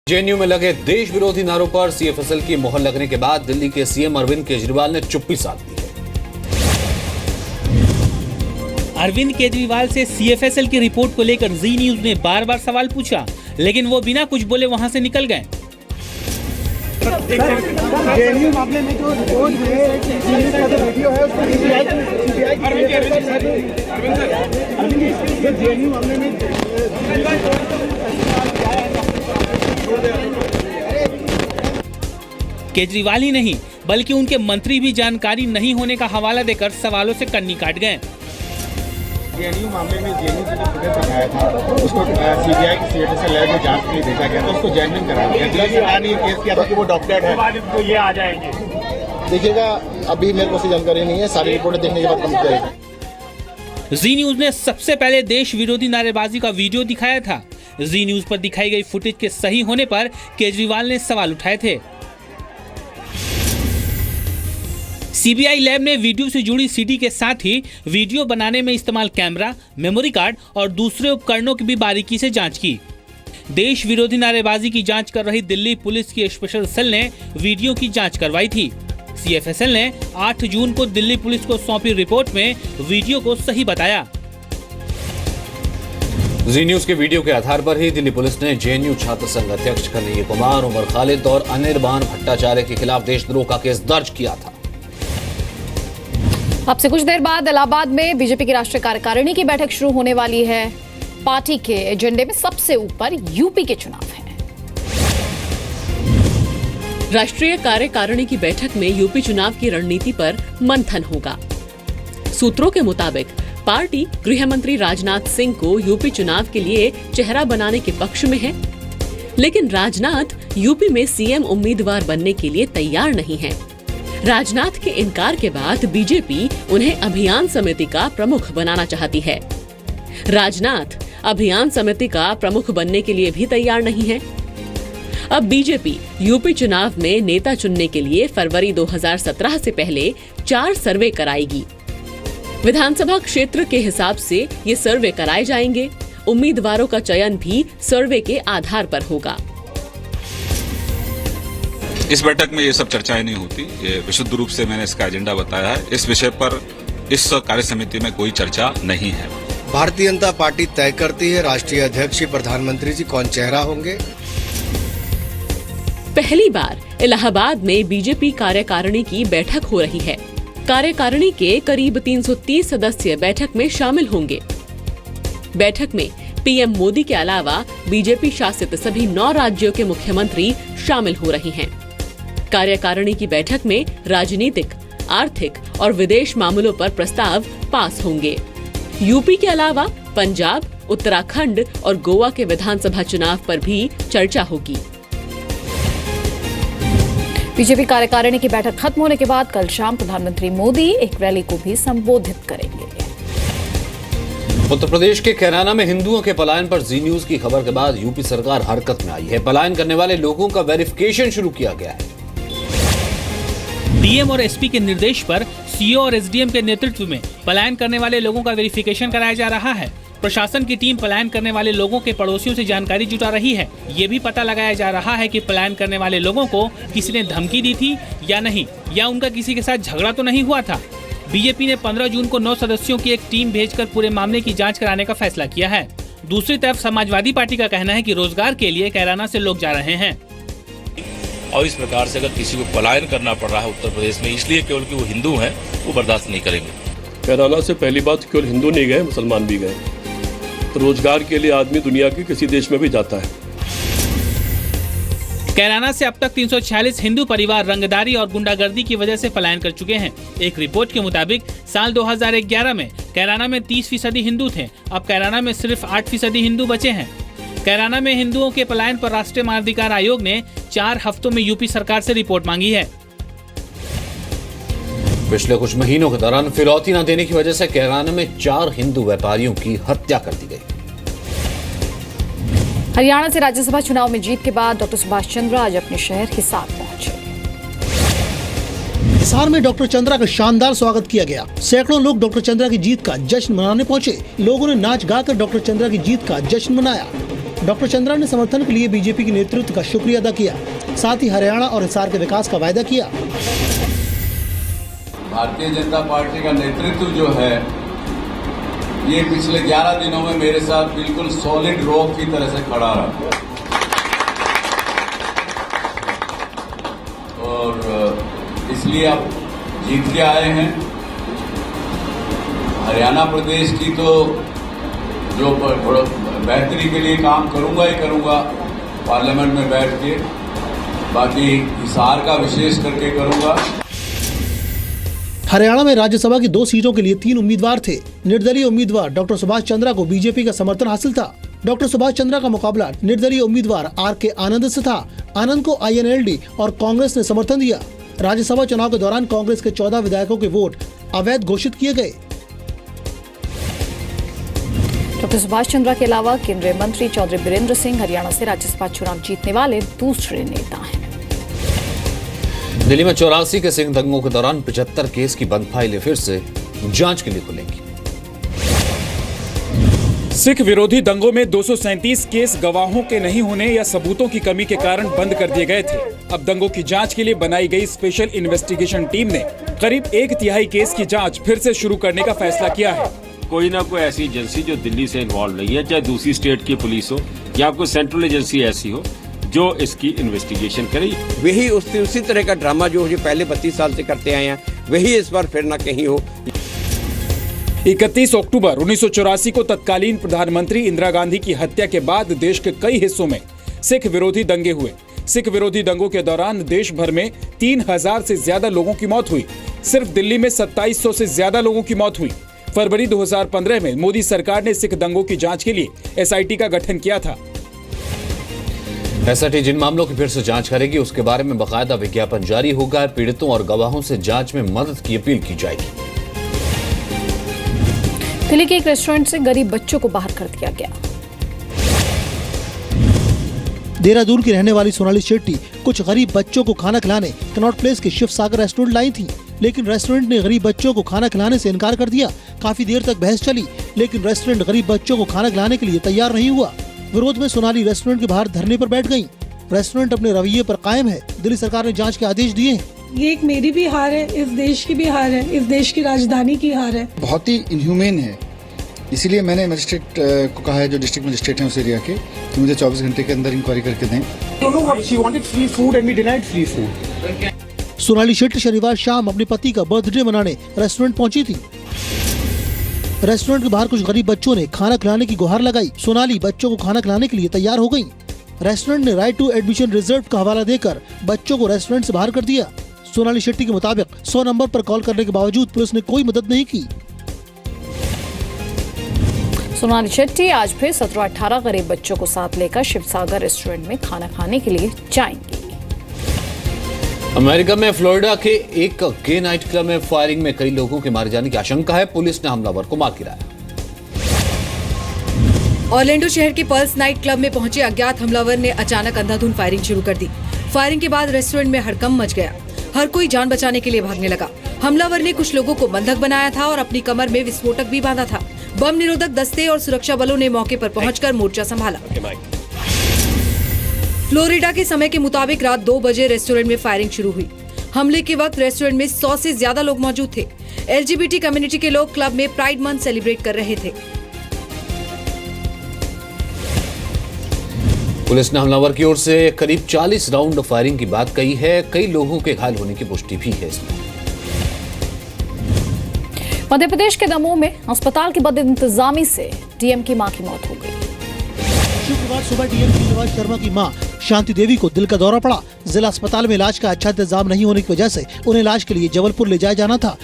JNU में लगे देश विरोधी नारों पर सीएफएसएल की मोहर लगने के बाद दिल्ली के सीएम अरविंद केजरीवाल ने चुप्पी साध ली है। अरविंद केजरीवाल से सीएफएसएल की रिपोर्ट को लेकर जी न्यूज ने बार बार सवाल पूछा, लेकिन वो बिना कुछ बोले वहां से निकल गए। जेएनयू मामले में जो रिपोर्ट है, वीडियो है, उसको जेएनयू मामले में केजरीवाल ही नहीं बल्कि उनके मंत्री भी जानकारी नहीं होने का हवाला देकर सवालों से कन्नी काट गए। जेएनयू मामले में जेएनयू से जो फुटेज आया था उसको सीबीआई की सीएफएसएल लैब में जांच के लिए भेजा गया था, उसको जेन्युइन कराया गया। दिल्ली सरकार ने केस किया था कि वो डॉक्टर है, तो ये आ जाएंगे। देखिएगा, अभी मेरे को जानकारी नहीं है, सारी रिपोर्टें देखने के बाद कम करेगी। जी न्यूज ने सबसे पहले देश विरोधी नारेबाजी का वीडियो दिखाया था। जी न्यूज पर दिखाई गई फुटेज के सही होने पर केजरीवाल ने सवाल उठाए थे। सीबीआई लैब ने वीडियो से जुड़ी सीडी के साथ ही वीडियो बनाने में इस्तेमाल कैमरा, मेमोरी कार्ड और दूसरे उपकरणों की भी बारीकी से जांच की। देश विरोधी नारेबाजी की जांच कर रही दिल्ली पुलिस की स्पेशल सेल ने वीडियो की जांच करवाई थी। सीएफएसएल ने 8 जून को दिल्ली पुलिस को सौंपी रिपोर्ट में वीडियो को सही बताया। जी न्यूज के वीडियो के आधार पर ही दिल्ली पुलिस ने जेएनयू छात्र संघ अध्यक्ष कन्हैया कुमार, उमर खालिद और अनिर्बान भट्टाचार्य के खिलाफ देशद्रोह का केस दर्ज किया था। अब से कुछ देर बाद इलाहाबाद में बीजेपी की राष्ट्रीय कार्यकारिणी की बैठक शुरू होने वाली है। पार्टी के एजेंडे में सबसे ऊपर यूपी के चुनाव हैं। राष्ट्रीय कार्यकारिणी की बैठक में यूपी चुनाव की रणनीति पर मंथन होगा। सूत्रों के मुताबिक पार्टी गृह मंत्री राजनाथ सिंह को यूपी चुनाव के लिए चेहरा बनाने के पक्ष में है, लेकिन राजनाथ यूपी में सीएम उम्मीदवार बनने के लिए तैयार नहीं है। राजनाथ के इनकार के बाद बीजेपी उन्हें अभियान समिति का प्रमुख बनाना चाहती है। राजनाथ अभियान समिति का प्रमुख बनने के लिए भी तैयार नहीं है। अब बीजेपी यूपी चुनाव में नेता चुनने के लिए फरवरी 2017 से पहले 4 सर्वे कराएगी। विधानसभा क्षेत्र के हिसाब से ये सर्वे कराए जाएंगे। उम्मीदवारों का चयन भी सर्वे के आधार पर होगा। इस बैठक में ये सब चर्चाएं नहीं होती, ये विशुद्ध रूप से मैंने इसका एजेंडा बताया है। इस विषय पर इस कार्य समिति में कोई चर्चा नहीं है। भारतीय जनता पार्टी तय करती है राष्ट्रीय अध्यक्ष, प्रधानमंत्री जी कौन चेहरा होंगे। पहली बार इलाहाबाद में बीजेपी कार्यकारिणी की बैठक हो रही है। कार्यकारिणी के करीब 330 सदस्य बैठक में शामिल होंगे। बैठक में पीएम मोदी के अलावा बीजेपी शासित सभी 9 राज्यों के मुख्यमंत्री शामिल हो रहे हैं। कार्यकारिणी की बैठक में राजनीतिक, आर्थिक और विदेश मामलों पर प्रस्ताव पास होंगे। यूपी के अलावा पंजाब, उत्तराखंड और गोवा के विधानसभा चुनाव पर भी चर्चा होगी। बीजेपी कार्यकारिणी की बैठक खत्म होने के बाद कल शाम प्रधानमंत्री मोदी एक रैली को भी संबोधित करेंगे। उत्तर प्रदेश के कैराना में हिंदुओं के पलायन पर जी न्यूज की खबर के बाद यूपी सरकार हरकत में आई है। पलायन करने वाले लोगों का वेरिफिकेशन शुरू किया गया है। डीएम और एसपी के निर्देश पर सीओ और एसडीएम के नेतृत्व में पलायन करने वाले लोगों का वेरिफिकेशन कराया जा रहा है। प्रशासन की टीम पलायन करने वाले लोगों के पड़ोसियों से जानकारी जुटा रही है। ये भी पता लगाया जा रहा है कि पलायन करने वाले लोगों को किसी ने धमकी दी थी या नहीं, या उनका किसी के साथ झगड़ा तो नहीं हुआ था। बीजेपी ने 15 जून को 9 सदस्यों की एक टीम भेजकर पूरे मामले की जांच कराने का फैसला किया है। दूसरी तरफ समाजवादी पार्टी का कहना है कि रोजगार के लिए कैराना से लोग जा रहे हैं और इस प्रकार से अगर किसी को पलायन करना पड़ रहा है उत्तर प्रदेश में इसलिए केवल कि वो हिंदू हैं, वो बर्दाश्त नहीं करेंगे। कैराना से पहली बात केवल हिंदू नहीं गए, मुसलमान भी गए। तो रोजगार के लिए आदमी दुनिया के किसी देश में भी जाता है। कैराना से अब तक 346 हिंदू परिवार रंगदारी और गुंडागर्दी की वजह से पलायन कर चुके हैं। एक रिपोर्ट के मुताबिक साल 2011 में कैराना में 30% हिंदू थे। अब कैराना में सिर्फ 8% हिंदू बचे हैं। कैराना में हिंदुओं के पलायन पर राष्ट्रीय मानवाधिकार आयोग ने 4 हफ्तों में यूपी सरकार से रिपोर्ट मांगी है। पिछले कुछ महीनों के दौरान फिरौती न देने की वजह से कैराना में 4 हिंदू व्यापारियों की हत्या कर दी गई। हरियाणा से राज्यसभा चुनाव में जीत के बाद डॉक्टर सुभाष चंद्र आज अपने शहर हिसार पहुंचे। हिसार में डॉक्टर चंद्रा का शानदार स्वागत किया गया। सैकड़ों लोग डॉक्टर चंद्रा की जीत का जश्न मनाने पहुंचे। लोगों ने नाच गाकर डॉक्टर चंद्रा की जीत का जश्न मनाया। डॉक्टर चंद्रा ने समर्थन के लिए बीजेपी के नेतृत्व का शुक्रिया अदा किया। साथ ही हरियाणा और हिसार के विकास का वायदा किया। भारतीय जनता पार्टी का नेतृत्व जो है ये पिछले 11 दिनों में मेरे साथ बिल्कुल सॉलिड रॉक की तरह से खड़ा रहा और इसलिए आप जीत के आए हैं। हरियाणा प्रदेश की तो जो बेहतरी के लिए काम करूंगा ही करूंगा पार्लियामेंट में बैठ के, बाकी हिसार का विशेष करके करूंगा। हरियाणा में राज्यसभा की 2 सीटों के लिए 3 उम्मीदवार थे। निर्दलीय उम्मीदवार डॉक्टर सुभाष चंद्रा को बीजेपी का समर्थन हासिल था। डॉक्टर सुभाष चंद्रा का मुकाबला निर्दलीय उम्मीदवार RK आनंद से था। आनंद को INLD और कांग्रेस ने समर्थन दिया। राज्यसभा चुनाव के दौरान कांग्रेस के 14 विधायकों के वोट अवैध घोषित किए गए। डॉक्टर सुभाष चंद्रा के अलावा केंद्रीय मंत्री चौधरी बीरेंद्र सिंह हरियाणा से राज्यसभा चुनाव जीतने वाले दूसरे नेता हैं। दिल्ली में 84 के सिख दंगों के दौरान 75 केस की बंद फाइलें फिर से जांच के लिए खुलेंगी। सिख विरोधी दंगों में 237 केस गवाहों के नहीं होने या सबूतों की कमी के कारण बंद कर दिए गए थे। अब दंगों की जांच के लिए बनाई गई स्पेशल इन्वेस्टिगेशन टीम ने करीब 1/3 केस की जांच फिर से शुरू करने का फैसला किया है। कोई ना कोई ऐसी एजेंसी जो दिल्ली से इन्वॉल्व नहीं है, चाहे दूसरी स्टेट की पुलिस हो या कोई सेंट्रल एजेंसी ऐसी हो जो इसकी इन्वेस्टिगेशन करे। वही उसी तरह का ड्रामा जो पहले 32 साल से करते आए हैं वही इस बार फिर ना कहीं हो। 31 अक्टूबर 1984 को तत्कालीन प्रधानमंत्री इंदिरा गांधी की हत्या के बाद देश के कई हिस्सों में सिख विरोधी दंगे हुए। सिख विरोधी दंगों के दौरान देश भर में 3000 से ज्यादा लोगों की मौत हुई। सिर्फ दिल्ली में 2700 से ज्यादा लोगों की मौत हुई। फरवरी 2015 में मोदी सरकार ने सिख दंगों की जांच के लिए SIT का गठन किया था। SIT जिन मामलों की फिर से जांच करेगी उसके बारे में बाकायदा विज्ञापन जारी होगा। पीड़ितों और गवाहों से जांच में मदद की अपील की जाएगी। दिल्ली के एक रेस्टोरेंट से गरीब बच्चों को बाहर कर दिया गया। देहरादून की रहने वाली सोनाली शेट्टी कुछ गरीब बच्चों को खाना खिलाने कनॉट प्लेस के शिव सागर रेस्टोरेंट लाई थी, लेकिन रेस्टोरेंट ने गरीब बच्चों को खाना खिलाने से इनकार कर दिया। काफी देर तक बहस चली, लेकिन रेस्टोरेंट गरीब बच्चों को खाना खिलाने के लिए तैयार नहीं हुआ। विरोध में सोनाली रेस्टोरेंट के बाहर धरने पर बैठ गयी। रेस्टोरेंट अपने रवैये पर कायम है। दिल्ली सरकार ने जांच के आदेश दिए हैं। ये एक मेरी भी हार है, इस देश की भी हार है, इस देश की राजधानी की हार है। बहुत ही इनह्यूमेन है, इसीलिए मैंने मजिस्ट्रेट को कहा है जो डिस्ट्रिक्ट मजिस्ट्रेट है उस एरिया के कि मुझे 24 घंटे के अंदर इंक्वायरी करके दें। सोनाली शेट्टी शनिवार शाम अपने पति का बर्थडे मनाने रेस्टोरेंट पहुंची थी। रेस्टोरेंट के बाहर कुछ गरीब बच्चों ने खाना खिलाने की गुहार लगाई। सोनाली बच्चों को खाना खिलाने के लिए तैयार हो गयी। रेस्टोरेंट ने राइट टू एडमिशन रिजर्व का हवाला देकर बच्चों को रेस्टोरेंट से बाहर कर दिया। सोनाली शेट्टी के मुताबिक 100 नंबर पर कॉल करने के बावजूद पुलिस ने कोई मदद नहीं की। सोनाली शेट्टी आज फिर 17-18 गरीब बच्चों को साथ लेकर शिवसागर रेस्टोरेंट में खाना खाने के लिए जाएंगी। अमेरिका में फ्लोरिडा के एक गे नाइट क्लब में फायरिंग में कई लोगों के मारे जाने की आशंका है। पुलिस ने हमलावर को मार गिराया। ऑरलैंडो शहर के पर्ल्स नाइट क्लब में पहुंचे अज्ञात हमलावर ने अचानक अंधाधुंध फायरिंग शुरू कर दी। फायरिंग के बाद रेस्टोरेंट में हड़कंप मच गया। हर कोई जान बचाने के लिए भागने लगा। हमलावर ने कुछ लोगों को बंधक बनाया था और अपनी कमर में विस्फोटक भी बांधा था। बम निरोधक दस्ते और सुरक्षा बलों ने मौके पर पहुंचकर मोर्चा संभाला। फ्लोरिडा के समय के मुताबिक रात 2 बजे रेस्टोरेंट में फायरिंग शुरू हुई। हमले के वक्त रेस्टोरेंट में 100 से ज्यादा लोग मौजूद थे। LGBT कम्युनिटी के लोग क्लब में प्राइड मंथ सेलिब्रेट कर रहे थे। पुलिस ने हमलावर की ओर से करीब 40 राउंड फायरिंग की बात कही है। कई लोगों के घायल होने की पुष्टि भी है इसमें। मध्य प्रदेश के दमोह में अस्पताल की बदइंतजामी से डीएम की मां की मौत हो गई। शुक्रवार सुबह डीएम श्रीनिवास शर्मा की मां शांति देवी को दिल का दौरा पड़ा। जिला अस्पताल में इलाज का अच्छा इंतजाम नहीं होने की वजह से उन्हें इलाज के लिए जबलपुर ले जाया जाना था,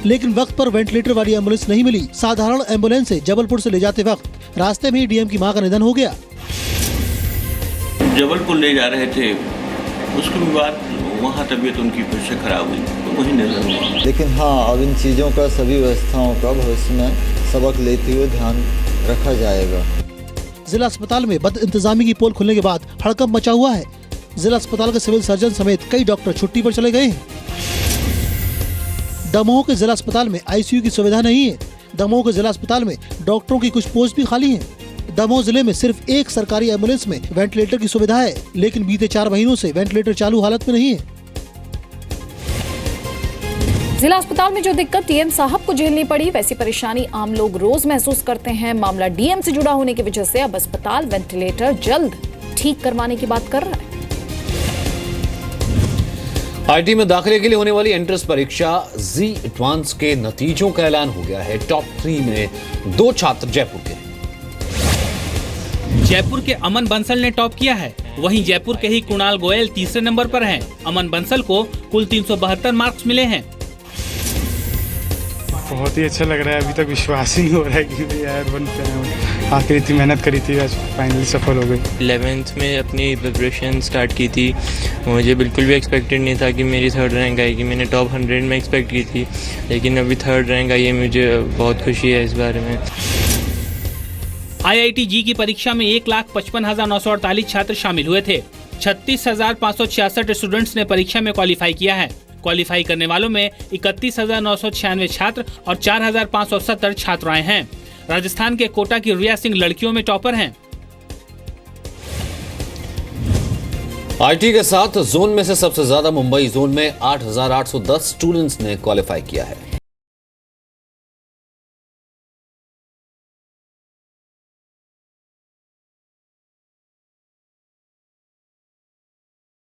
लेकिन वक्त पर वेंटिलेटर वाली एम्बुलेंस नहीं मिली। साधारण एम्बुलेंस से जबलपुर से ले जाते वक्त रास्ते में ही डीएम की मां का निधन हो गया। जबलपुर ले जा रहे थे, उसके बाद वहाँ तबीयत उनकी फिर से खराब हुई तो वहीं निधन हुआ। लेकिन हाँ, अब इन चीज़ों का सभी व्यवस्थाओं का भविष्य में सबक लेते हुए ध्यान रखा जाएगा। जिला अस्पताल में बद इंतजामी की पोल खुलने के बाद हड़कंप मचा हुआ है। जिला अस्पताल के सिविल सर्जन समेत कई डॉक्टर छुट्टी पर चले गए हैं। दमोह के जिला अस्पताल में ICU की सुविधा नहीं है। दमोह के जिला अस्पताल में डॉक्टरों की कुछ पोस्ट भी खाली हैं। दमोह जिले में सिर्फ एक सरकारी एम्बुलेंस में वेंटिलेटर की सुविधा है, लेकिन बीते 4 महीनों से वेंटिलेटर चालू हालत में नहीं है। जिला अस्पताल में जो दिक्कत डीएम साहब को झेलनी पड़ी, वैसी परेशानी आम लोग रोज महसूस करते हैं। मामला डीएम से जुड़ा होने की वजह से अब अस्पताल वेंटिलेटर जल्द ठीक करवाने की बात कर रहा है। आईटी में दाखिले के लिए होने वाली एंट्रेंस परीक्षा जी एडवांस के नतीजों का ऐलान हो गया है। टॉप 3 में 2 छात्र जयपुर के। जयपुर के अमन बंसल ने टॉप किया है, वहीं जयपुर के ही कुणाल गोयल तीसरे नंबर पर हैं। अमन बंसल को कुल 372 मार्क्स मिले हैं। बहुत ही अच्छा लग रहा है, अभी तक विश्वास ही नहीं हो रहा है कि यार बन पाए। आखिर इतनी मेहनत करी थी, आज फाइनली सफल हो गई। 11th में अपनी प्रिपरेशन स्टार्ट की थी, मुझे बिल्कुल भी एक्सपेक्टेड नहीं था कि मेरी 3rd रैंक आएगी। मैंने टॉप 100 में एक्सपेक्ट की थी, लेकिन अभी 3rd रैंक आई है, मुझे बहुत खुशी है इस बारे में। IIT जी की परीक्षा में 1,55,948 छात्र शामिल हुए थे। 36,566 स्टूडेंट्स ने परीक्षा में क्वालिफाई किया है। क्वालिफाई करने वालों में 31,996 छात्र और 4,570 छात्राएं हैं। राजस्थान के कोटा की रिया सिंह लड़कियों में टॉपर हैं। आईटी के साथ जोन में से सबसे ज्यादा मुंबई जोन में 8,810 स्टूडेंट्स ने क्वालिफाई किया है।